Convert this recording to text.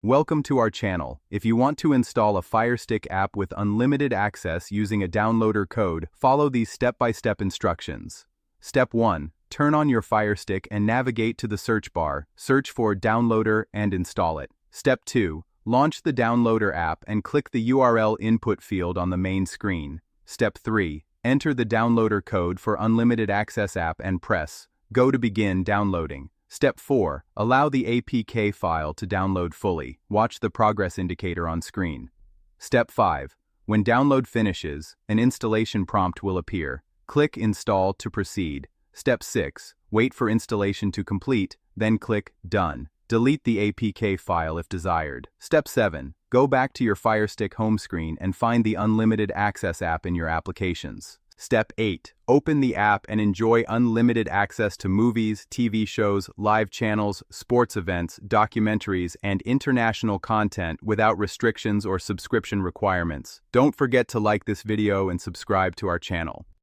Welcome to our channel. If you want to install a Firestick app with unlimited access using a downloader code, follow these step-by-step instructions. Step 1. Turn on your Firestick and navigate to the search bar, search for Downloader and install it. Step 2. Launch the Downloader app and click the URL input field on the main screen. Step 3. Enter the downloader code for unlimited access app and press Go to begin downloading. Step 4. Allow the APK file to download fully. Watch the progress indicator on screen. Step 5. When download finishes, an installation prompt will appear. Click Install to proceed. Step 6. Wait for installation to complete, then click Done. Delete the APK file if desired. Step 7. Go back to your Firestick home screen and find the Unlimited Access app in your applications. Step 8. Open the app and enjoy unlimited access to movies, TV shows, live channels, sports events, documentaries, and international content without restrictions or subscription requirements. Don't forget to like this video and subscribe to our channel.